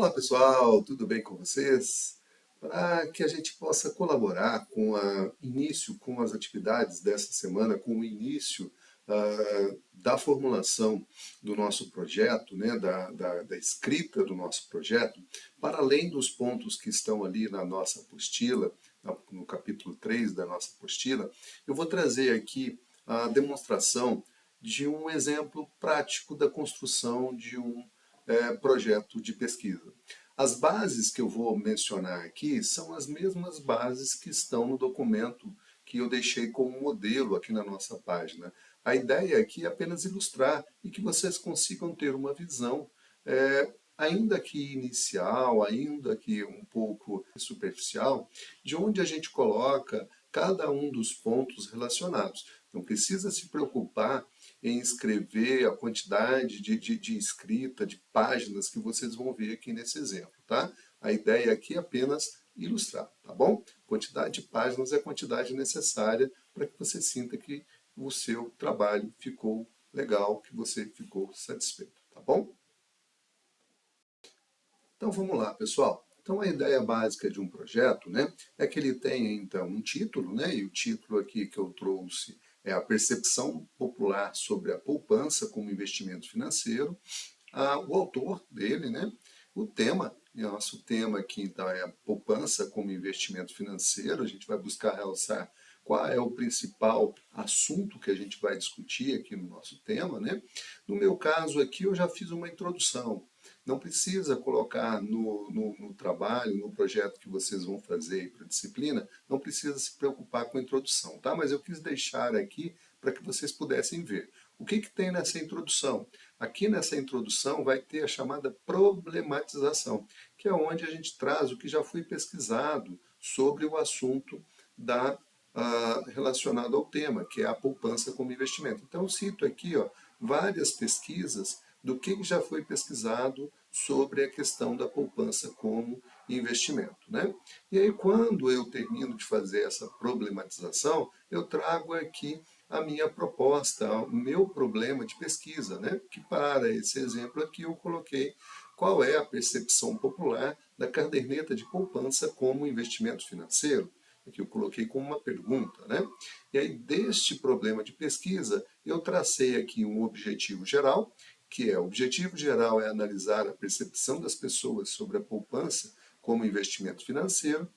Olá pessoal, tudo bem com vocês? Para que a gente possa colaborar com o início, com as atividades dessa semana, com o início da formulação do nosso projeto, né, da escrita do nosso projeto, para além dos pontos que estão ali na nossa apostila, no capítulo 3 da nossa apostila, eu vou trazer aqui a demonstração de um exemplo prático da construção de um projeto de pesquisa. As bases que eu vou mencionar aqui são as mesmas bases que estão no documento que eu deixei como modelo aqui na nossa página. A ideia aqui é apenas ilustrar e que vocês consigam ter uma visão, ainda que inicial, ainda que um pouco superficial, de onde a gente coloca cada um dos pontos relacionados. Não precisa se preocupar em escrever a quantidade de escrita, de páginas que vocês vão ver aqui nesse exemplo, tá? A ideia aqui é apenas ilustrar, tá bom? Quantidade de páginas é a quantidade necessária para que você sinta que o seu trabalho ficou legal, que você ficou satisfeito, tá bom? Então vamos lá, pessoal. Então a ideia básica de um projeto, né, é que ele tenha então um título, né, e o título aqui que eu trouxe é a percepção popular sobre a poupança como investimento financeiro, o autor dele, né, o tema, e o nosso tema aqui então é a poupança como investimento financeiro. A gente vai buscar realçar qual é o principal assunto que a gente vai discutir aqui no nosso tema, né? No meu caso aqui eu já fiz uma introdução. Não precisa colocar no trabalho, no projeto que vocês vão fazer para a disciplina, não precisa se preocupar com a introdução, tá? Mas eu quis deixar aqui para que vocês pudessem ver. O que tem nessa introdução? Aqui nessa introdução vai ter a chamada problematização, que é onde a gente traz o que já foi pesquisado sobre o assunto relacionado ao tema, que é a poupança como investimento. Então eu cito aqui várias pesquisas do que já foi pesquisado sobre a questão da poupança como investimento, né? E aí, quando eu termino de fazer essa problematização, eu trago aqui a minha proposta, o meu problema de pesquisa, né? Que para esse exemplo aqui eu coloquei qual é a percepção popular da caderneta de poupança como investimento financeiro. Aqui eu coloquei como uma pergunta, né? E aí, deste problema de pesquisa, eu tracei aqui um objetivo geral, que é o objetivo geral é analisar a percepção das pessoas sobre a poupança como investimento financeiro,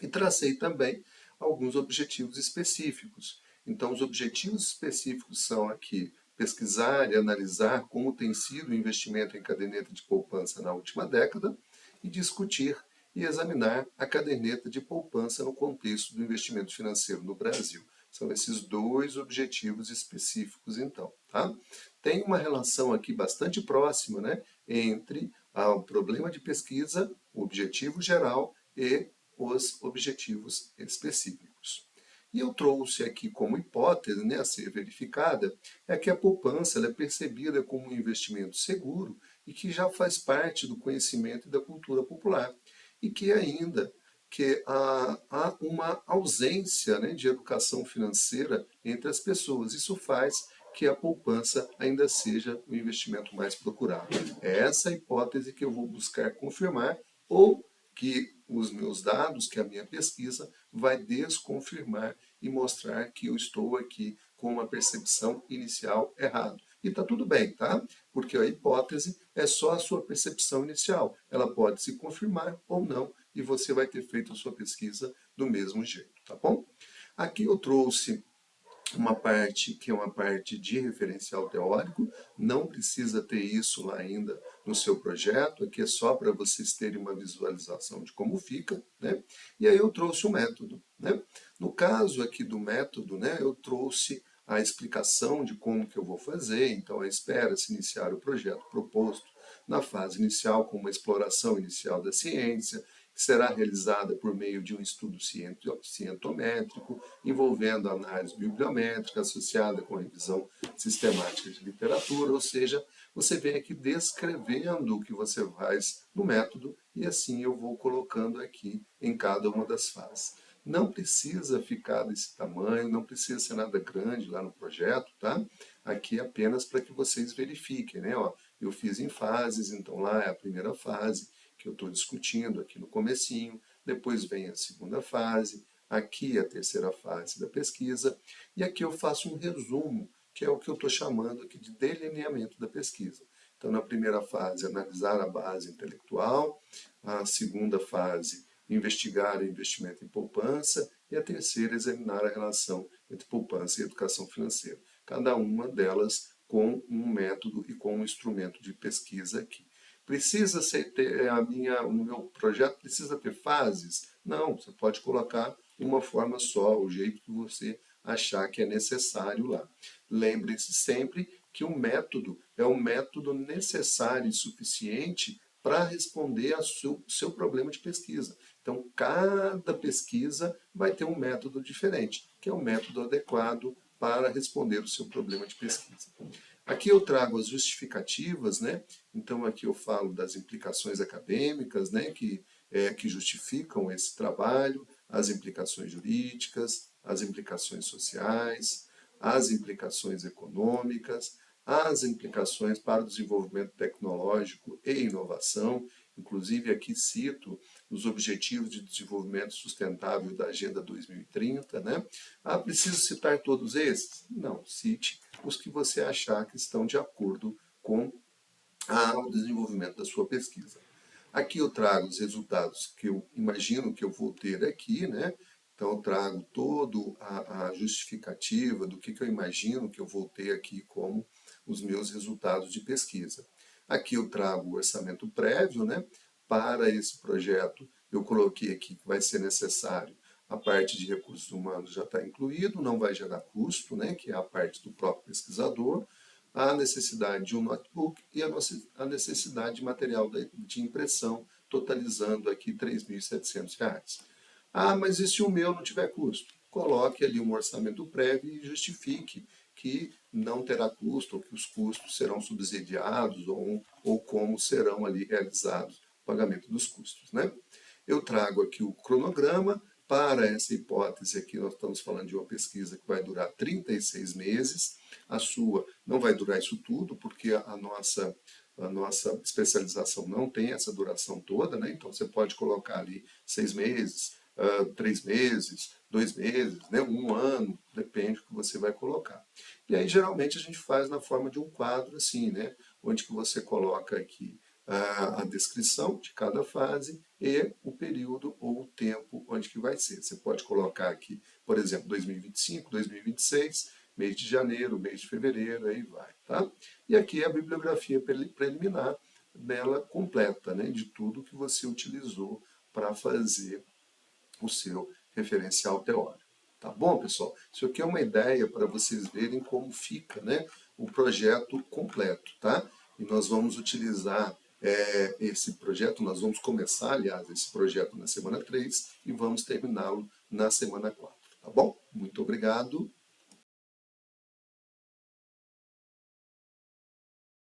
e tracei também alguns objetivos específicos. Então, os objetivos específicos são aqui pesquisar e analisar como tem sido o investimento em caderneta de poupança na última década e discutir e examinar a caderneta de poupança no contexto do investimento financeiro no Brasil. São esses dois objetivos específicos, então. Tá? Tem uma relação aqui bastante próxima, né, entre o problema de pesquisa, o objetivo geral e os objetivos específicos. E eu trouxe aqui como hipótese, né, a ser verificada, é que a poupança ela é percebida como um investimento seguro e que já faz parte do conhecimento e da cultura popular. E que ainda que há uma ausência, né, de educação financeira entre as pessoas. Isso faz que a poupança ainda seja o investimento mais procurado. É essa a hipótese que eu vou buscar confirmar ou que os meus dados, que a minha pesquisa vai desconfirmar e mostrar que eu estou aqui com uma percepção inicial errada. E está tudo bem, tá? Porque a hipótese é só a sua percepção inicial. Ela pode se confirmar ou não, e você vai ter feito a sua pesquisa do mesmo jeito, tá bom? Aqui eu trouxe uma parte que é uma parte de referencial teórico, não precisa ter isso lá ainda no seu projeto, aqui é só para vocês terem uma visualização de como fica, né? E aí eu trouxe o método, né? No caso aqui do método, né, eu trouxe a explicação de como que eu vou fazer, então espera-se iniciar o projeto proposto na fase inicial com uma exploração inicial da ciência, que será realizada por meio de um estudo cientométrico, envolvendo análise bibliométrica associada com revisão sistemática de literatura, ou seja, você vem aqui descrevendo o que você faz no método e assim eu vou colocando aqui em cada uma das fases. Não precisa ficar desse tamanho, não precisa ser nada grande lá no projeto, tá? Aqui é apenas para que vocês verifiquem, né? Ó, eu fiz em fases, então lá é a primeira fase, que eu estou discutindo aqui no comecinho, depois vem a segunda fase, aqui a terceira fase da pesquisa, e aqui eu faço um resumo, que é o que eu estou chamando aqui de delineamento da pesquisa. Então, na primeira fase, analisar a base intelectual, a segunda fase, investigar o investimento em poupança, e a terceira, examinar a relação entre poupança e educação financeira. Cada uma delas com um método e com um instrumento de pesquisa aqui. Precisa ter o meu projeto precisa ter fases? Não, você pode colocar uma forma só, o jeito que você achar que é necessário lá. Lembre-se sempre que o método é um método necessário e suficiente para responder ao seu problema de pesquisa. Então, cada pesquisa vai ter um método diferente, que é o método adequado para responder o seu problema de pesquisa. Aqui eu trago as justificativas, né? Então aqui eu falo das implicações acadêmicas, né? Que justificam esse trabalho, as implicações jurídicas, as implicações sociais, as implicações econômicas, as implicações para o desenvolvimento tecnológico e inovação. Inclusive aqui cito os Objetivos de Desenvolvimento Sustentável da Agenda 2030, né? Ah, preciso citar todos esses? Não, cite os que você achar que estão de acordo com o desenvolvimento da sua pesquisa. Aqui eu trago os resultados que eu imagino que eu vou ter aqui, né? Então eu trago toda a justificativa do que eu imagino que eu vou ter aqui como os meus resultados de pesquisa. Aqui eu trago o orçamento prévio, né? Para esse projeto eu coloquei aqui que vai ser necessário a parte de recursos humanos já está incluído, não vai gerar custo, né? Que é a parte do próprio pesquisador, a necessidade de um notebook e a necessidade de material de impressão, totalizando aqui R$ 3.700. Ah, mas e se o meu não tiver custo? Coloque ali um orçamento prévio e justifique que não terá custo, ou que os custos serão subsidiados, ou como serão ali realizados o pagamento dos custos, né? Eu trago aqui o cronograma. Para essa hipótese aqui, nós estamos falando de uma pesquisa que vai durar 36 meses. A sua não vai durar isso tudo, porque a nossa especialização não tem essa duração toda, né? Então você pode colocar ali 6 meses, 3 meses, 2 meses, né? 1 ano, depende do que você vai colocar. E aí geralmente a gente faz na forma de um quadro assim, né? Onde que você coloca aqui a descrição de cada fase e o período ou o tempo onde que vai ser. Você pode colocar aqui, por exemplo, 2025, 2026, mês de janeiro, mês de fevereiro, aí vai, tá? E aqui é a bibliografia preliminar dela completa, né, de tudo que você utilizou para fazer o seu referencial teórico. Tá bom, pessoal? Isso aqui é uma ideia para vocês verem como fica, né, o projeto completo, tá? E nós vamos utilizar esse projeto, nós vamos começar, aliás, esse projeto na semana 3 e vamos terminá-lo na semana 4, tá bom? Muito obrigado.